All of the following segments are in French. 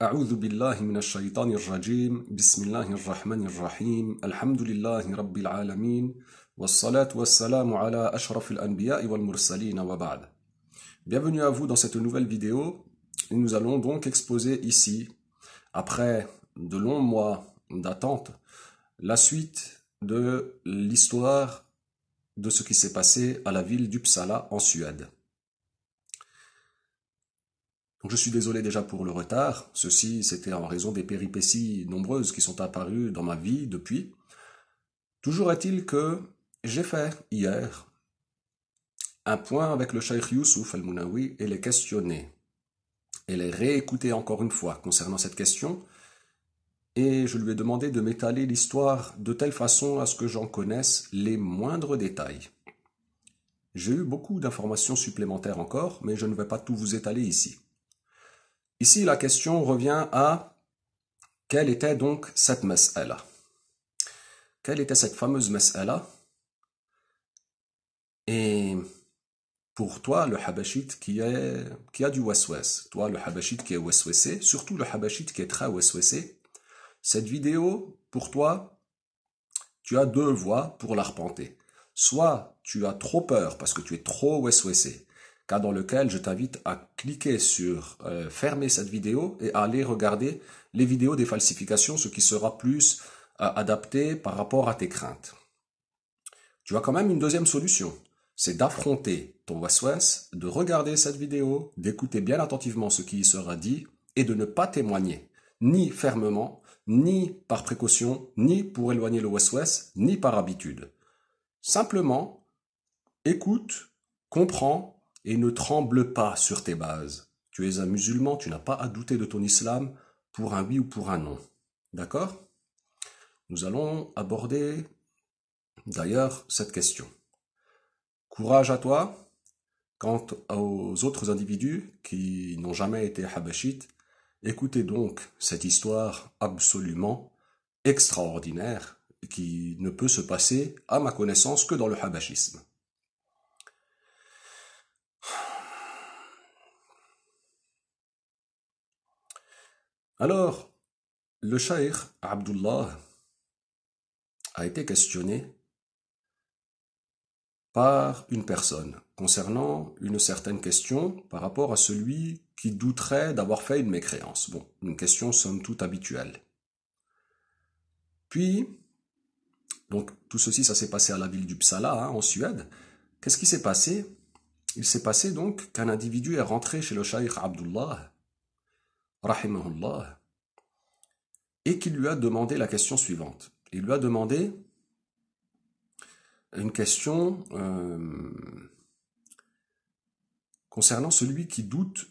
أعوذ بالله من الشيطان الرجيم بسم الله الرحمن الرحيم الحمد لله رب العالمين والصلاة والسلام على أشرف الأنبياء والمرسلين وبعد. Bienvenue à vous dans cette nouvelle vidéo. Et nous allons donc exposer ici, après de longs mois d'attente, la suite de l'histoire de ce qui s'est passé à la ville d'Uppsala en Suède. Donc je suis désolé déjà pour le retard, ceci c'était en raison des péripéties nombreuses qui sont apparues dans ma vie depuis. Toujours est-il que j'ai fait hier un point avec le Cheikh Youssouf Al-Mounaoui et les questionner, et les réécouter encore une fois concernant cette question, et je lui ai demandé de m'étaler l'histoire de telle façon à ce que j'en connaisse les moindres détails. J'ai eu beaucoup d'informations supplémentaires encore, mais je ne vais pas tout vous étaler ici. Ici, la question revient à quelle était donc cette mas'ala? Quelle était cette fameuse mas'ala? Et pour toi, le habashite qui a du waswas, toi le habashite qui est waswasé, surtout le habashite qui est très waswasé, cette vidéo, pour toi, tu as deux voies pour l'arpenter. Soit tu as trop peur parce que tu es trop waswasé, cas dans lequel je t'invite à cliquer sur fermer cette vidéo et à aller regarder les vidéos des falsifications, ce qui sera plus adapté par rapport à tes craintes. Tu as quand même une deuxième solution, c'est d'affronter ton waswas, de regarder cette vidéo, d'écouter bien attentivement ce qui y sera dit et de ne pas témoigner, ni fermement, ni par précaution, ni pour éloigner le waswas, ni par habitude. Simplement, écoute, comprends, et ne tremble pas sur tes bases. Tu es un musulman, tu n'as pas à douter de ton islam pour un oui ou pour un non. D'accord? Nous allons aborder d'ailleurs cette question. Courage à toi. Quant aux autres individus qui n'ont jamais été habashites, écoutez donc cette histoire absolument extraordinaire qui ne peut se passer, à ma connaissance, que dans le habashisme. Alors, le Cheikh Abdullah a été questionné par une personne concernant une certaine question par rapport à celui qui douterait d'avoir fait une mécréance. Bon, une question somme toute habituelle. Puis, donc tout ceci, ça s'est passé à la ville d'Uppsala, en Suède. Qu'est-ce qui s'est passé? Il s'est passé donc qu'un individu est rentré chez le Cheikh Abdullah, rahimahullah, et qui lui a demandé la question suivante. Il lui a demandé une question concernant celui qui doute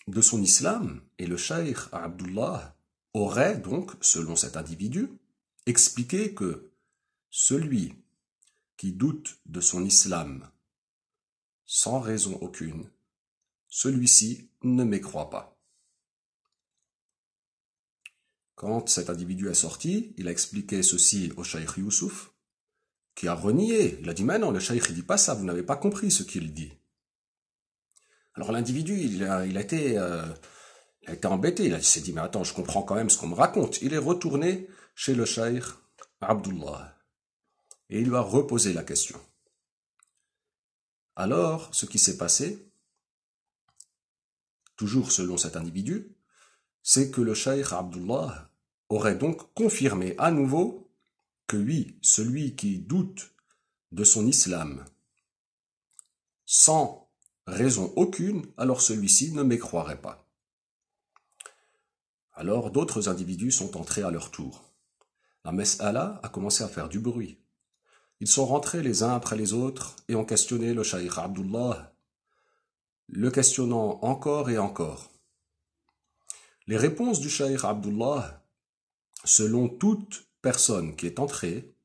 de son islam, et le Cheikh Abdullah aurait donc, selon cet individu, expliqué que celui qui doute de son islam sans raison aucune, celui-ci ne mécroit pas. Quand cet individu est sorti, il a expliqué ceci au Cheikh Youssouf, qui a renié. Il a dit, mais non, le Cheikh ne dit pas ça, vous n'avez pas compris ce qu'il dit. Alors l'individu, il a été embêté, il s'est dit, mais attends, je comprends quand même ce qu'on me raconte. Il est retourné chez le Cheikh Abdullah et il lui a reposé la question. Alors, ce qui s'est passé, toujours selon cet individu, c'est que le Cheikh Abdullah aurait donc confirmé à nouveau que oui, celui qui doute de son islam sans raison aucune, alors celui-ci ne mécroirait pas. Alors d'autres individus sont entrés à leur tour. La mas'ala a commencé à faire du bruit. Ils sont rentrés les uns après les autres et ont questionné le Cheikh Abdullah, le questionnant encore et encore. Les réponses du Cheikh Abdullah, selon toute personne qui est entrée,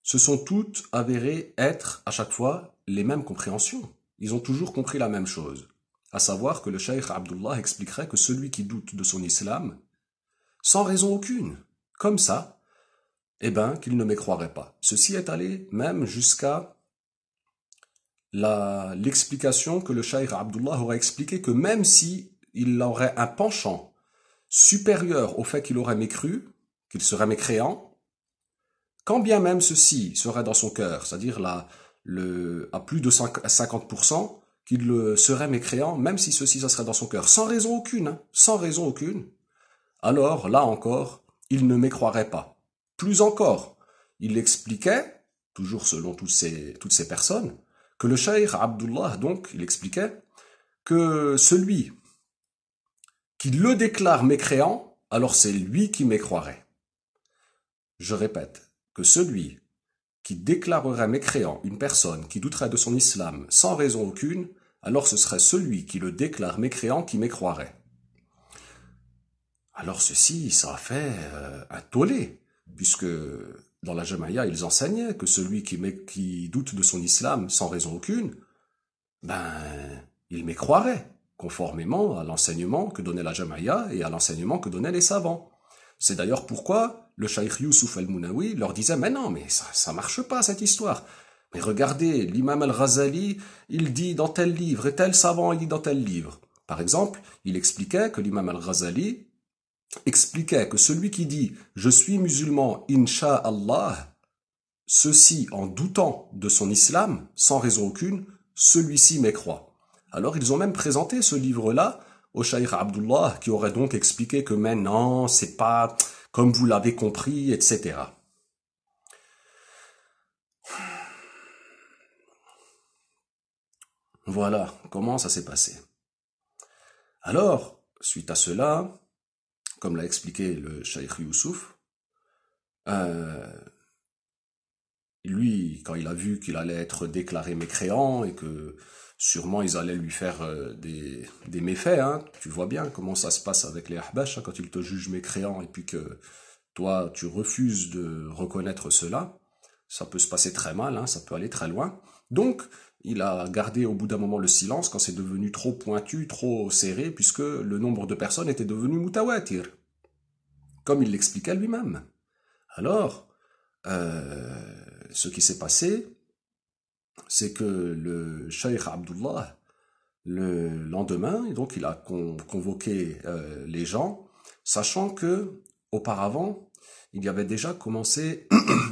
se sont toutes avérées être à chaque fois les mêmes compréhensions. Ils ont toujours compris la même chose, à savoir que le Cheikh Abdullah expliquerait que celui qui doute de son islam, sans raison aucune, comme ça, eh bien, qu'il ne mécroirait pas. Ceci est allé même jusqu'à l'explication que le Cheikh Abdullah aurait expliqué que même si il aurait un penchant supérieur au fait qu'il aurait mécru, qu'il serait mécréant, quand bien même ceci serait dans son cœur, c'est-à-dire là, à plus de 50%, qu'il serait mécréant, même si ceci ça serait dans son cœur, sans raison aucune, hein, sans raison aucune, alors là encore, il ne mécroirait pas. Plus encore, il expliquait, toujours selon toutes ces personnes, que le cheikh Abdullah, donc, il expliquait que celui qui le déclare mécréant, alors c'est lui qui mécroirait. Je répète, que celui qui déclarerait mécréant une personne qui douterait de son islam sans raison aucune, alors ce serait celui qui le déclare mécréant qui mécroirait. Alors ceci, ça a fait un tollé, puisque dans la Jamaïa, ils enseignaient que celui qui doute de son islam sans raison aucune, il mécroirait, conformément à l'enseignement que donnait la Jamaïa et à l'enseignement que donnaient les savants. C'est d'ailleurs pourquoi le Cheikh Youssouf al-Mounawi leur disait « Mais non, mais ça marche pas cette histoire. Mais regardez, l'imam al-Ghazali, il dit dans tel livre, et tel savant, il dit dans tel livre. » Par exemple, il expliquait que l'imam al-Ghazali expliquait que celui qui dit « Je suis musulman, incha'Allah », ceci en doutant de son islam, sans raison aucune, celui-ci mécroit. Alors ils ont même présenté ce livre-là au Cheikh Abdullah, qui aurait donc expliqué que maintenant, c'est pas comme vous l'avez compris, etc. Voilà comment ça s'est passé. Alors, suite à cela, comme l'a expliqué le Cheikh Youssouf, lui, quand il a vu qu'il allait être déclaré mécréant et que sûrement ils allaient lui faire des méfaits, hein, tu vois bien comment ça se passe avec les ahbash, hein, quand ils te jugent mécréant et puis que toi tu refuses de reconnaître cela, ça peut se passer très mal, hein, ça peut aller très loin. Donc, il a gardé au bout d'un moment le silence quand c'est devenu trop pointu, trop serré, puisque le nombre de personnes était devenu mutawatir, comme il l'expliquait lui-même. Alors, ce qui s'est passé, c'est que le Cheikh Abdullah, le lendemain, donc il a convoqué les gens, sachant que auparavant, il y avait déjà commencé,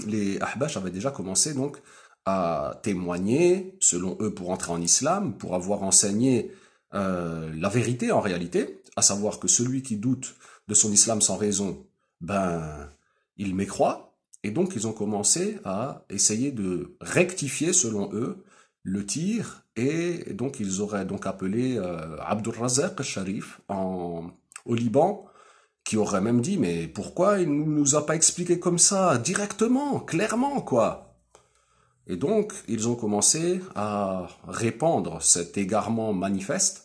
les Ahbash avaient déjà commencé donc à témoigner, selon eux, pour entrer en islam, pour avoir enseigné la vérité en réalité, à savoir que celui qui doute de son islam sans raison, il mécroit. Et donc, ils ont commencé à essayer de rectifier, selon eux, le tir. Et donc, ils auraient donc appelé Abdul Razak al-Sharif au Liban, qui aurait même dit, mais pourquoi il ne nous a pas expliqué comme ça, directement, clairement, quoi. Et donc, ils ont commencé à répandre cet égarement manifeste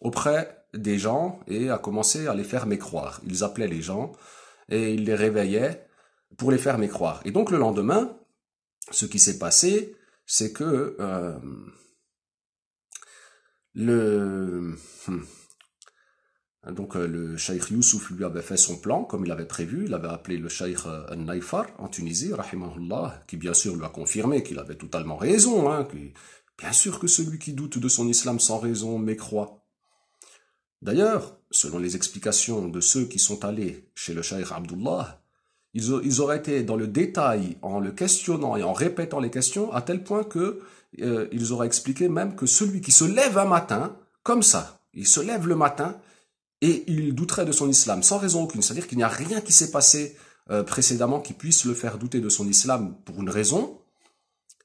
auprès des gens et à commencer à les faire mécroire. Ils appelaient les gens et ils les réveillaient pour les faire mécroire. Et donc le lendemain, ce qui s'est passé, c'est que le Cheikh Youssouf lui avait fait son plan, comme il avait prévu. Il avait appelé le Cheikh Al-Naifar en Tunisie, rahimahullah, qui bien sûr lui a confirmé qu'il avait totalement raison, hein, bien sûr que celui qui doute de son islam sans raison mécroit. D'ailleurs, selon les explications de ceux qui sont allés chez le Cheikh Abdullah, ils auraient été dans le détail en le questionnant et en répétant les questions à tel point que ils auraient expliqué même que celui qui se lève un matin, comme ça, il se lève le matin et il douterait de son islam sans raison aucune, c'est-à-dire qu'il n'y a rien qui s'est passé précédemment qui puisse le faire douter de son islam pour une raison,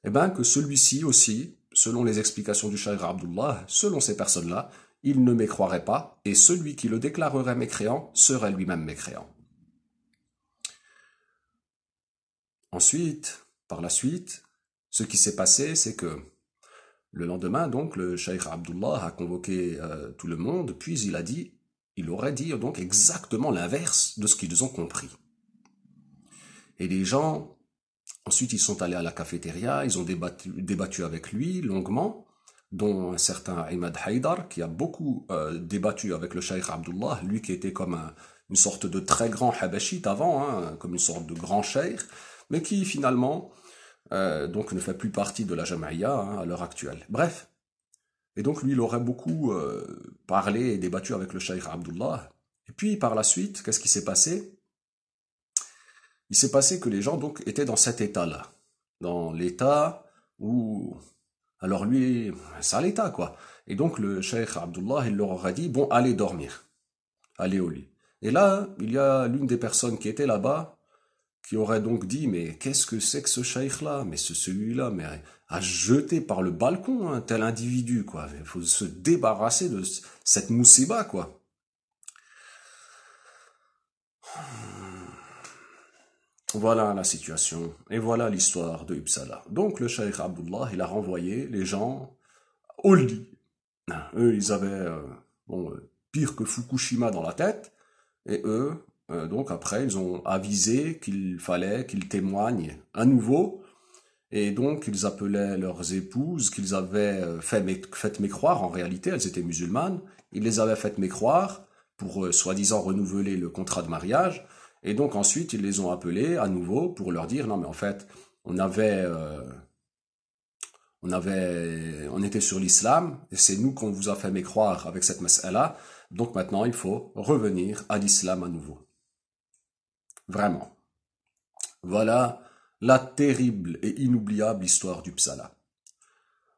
et bien que celui-ci aussi, selon les explications du Cheikh Abdullah, selon ces personnes-là, il ne mécroirait pas et celui qui le déclarerait mécréant serait lui-même mécréant. Ensuite, par la suite, ce qui s'est passé, c'est que le lendemain, donc, le Cheikh Abdullah a convoqué tout le monde, puis il aurait dit donc exactement l'inverse de ce qu'ils ont compris. Et les gens, ensuite, ils sont allés à la cafétéria, ils ont débattu avec lui longuement, dont un certain Imad Haïdar, qui a beaucoup débattu avec le Cheikh Abdullah, lui qui était comme une sorte de très grand habashite avant, hein, comme une sorte de grand cheikh, mais qui finalement donc ne fait plus partie de la Jamaïa hein, à l'heure actuelle. Bref. Et donc lui, il aurait beaucoup parlé et débattu avec le Cheikh Abdullah. Et puis par la suite, qu'est-ce qui s'est passé? Il s'est passé que les gens donc étaient dans cet état-là, dans l'état où, alors lui, c'est à l'état quoi. Et donc le cheikh Abdullah, il leur a dit, bon, allez dormir, allez au lit. Et là, il y a l'une des personnes qui était là-bas, qui aurait donc dit, mais qu'est-ce que c'est que ce cheikh-là? Mais celui-là, mais à jeter par le balcon, un tel individu, quoi. Il faut se débarrasser de cette moussiba, quoi. Voilà la situation, et voilà l'histoire de Uppsala. Donc le cheikh Abdullah, il a renvoyé les gens au lit. Eux, ils avaient bon, pire que Fukushima dans la tête, et eux, donc après, ils ont avisé qu'il fallait qu'ils témoignent à nouveau, et donc ils appelaient leurs épouses qu'ils avaient fait mécroire, en réalité, elles étaient musulmanes, ils les avaient fait mécroire pour soi-disant renouveler le contrat de mariage, et donc ensuite ils les ont appelés à nouveau pour leur dire non mais en fait on avait on était sur l'islam, et c'est nous qu'on vous a fait mécroire avec cette mas'ala, donc maintenant il faut revenir à l'islam à nouveau. Vraiment. Voilà la terrible et inoubliable histoire du Psala.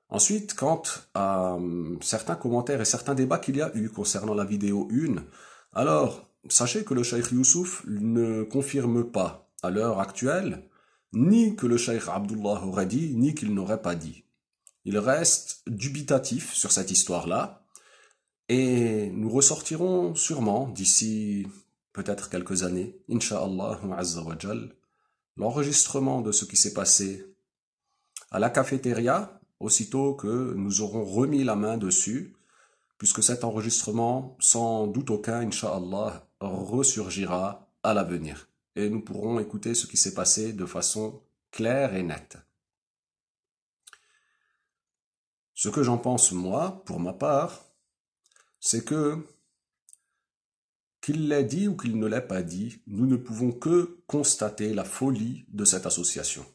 Ensuite, quant à certains commentaires et certains débats qu'il y a eu concernant la vidéo 1, alors, sachez que le Cheikh Youssouf ne confirme pas à l'heure actuelle ni que le Cheikh Abdullah aurait dit, ni qu'il n'aurait pas dit. Il reste dubitatif sur cette histoire-là, et nous ressortirons sûrement d'ici peut-être quelques années, Inch'Allah Azza wa Jal, l'enregistrement de ce qui s'est passé à la cafétéria, aussitôt que nous aurons remis la main dessus, puisque cet enregistrement, sans doute aucun, Inch'Allah, ressurgira à l'avenir. Et nous pourrons écouter ce qui s'est passé de façon claire et nette. Ce que j'en pense, moi, pour ma part, c'est que, qu'il l'ait dit ou qu'il ne l'ait pas dit, nous ne pouvons que constater la folie de cette association.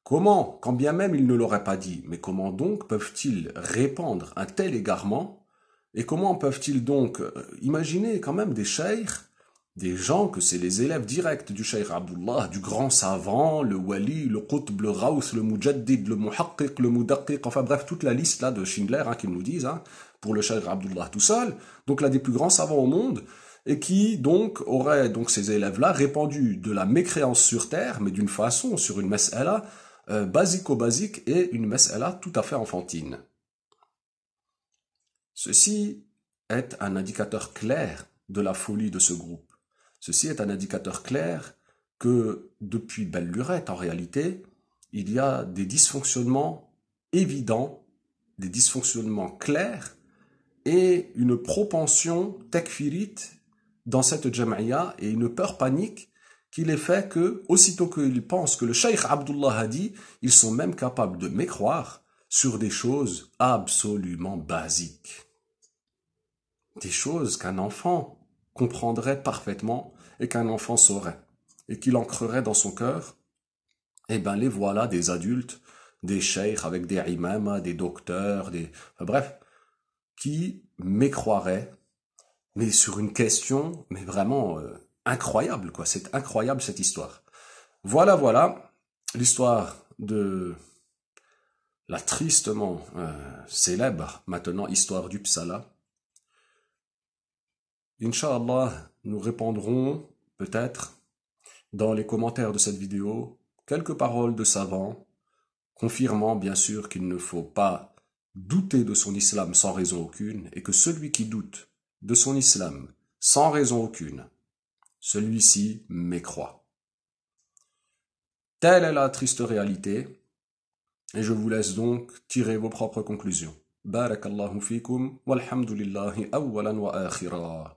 Comment, quand bien même ils ne l'auraient pas dit, mais comment donc peuvent-ils répandre un tel égarement, et comment peuvent-ils donc imaginer quand même des cheikhs, des gens que c'est les élèves directs du cheikh Abdullah, du grand savant, le wali, le qutb, le ghawth, le mujaddid, le muhaqqiq, le mudaqqiq, enfin bref, toute la liste là de Schindler qu'ils nous disent, pour le cheikh Abdullah tout seul, donc l'un des plus grands savants au monde, et qui donc auraient donc ces élèves-là répandu de la mécréance sur terre, mais d'une façon, sur une mas'ala basico-basique et une mas'ala tout à fait enfantine. Ceci est un indicateur clair de la folie de ce groupe. Ceci est un indicateur clair que depuis belle lurette, en réalité, il y a des dysfonctionnements évidents, des dysfonctionnements clairs et une propension takfirite dans cette jamaïa et une peur panique qui les fait que, aussitôt qu'ils pensent que le cheikh Abdullah a dit, ils sont même capables de mécroire sur des choses absolument basiques. Des choses qu'un enfant comprendrait parfaitement et qu'un enfant saurait et qu'il ancrerait dans son cœur. Eh ben les voilà des adultes, des cheikhs avec des imams, des docteurs, bref, qui mécroiraient, mais sur une question, mais vraiment incroyable, quoi. C'est incroyable cette histoire. Voilà, l'histoire de la tristement célèbre, maintenant, histoire du Psala. Inch'Allah, nous répondrons peut-être dans les commentaires de cette vidéo quelques paroles de savants, confirmant bien sûr qu'il ne faut pas douter de son islam sans raison aucune, et que celui qui doute de son islam sans raison aucune, celui-ci mécroit. Telle est la triste réalité, et je vous laisse donc tirer vos propres conclusions. Barakallahu fikum, walhamdulillahi awwalan wa akhira.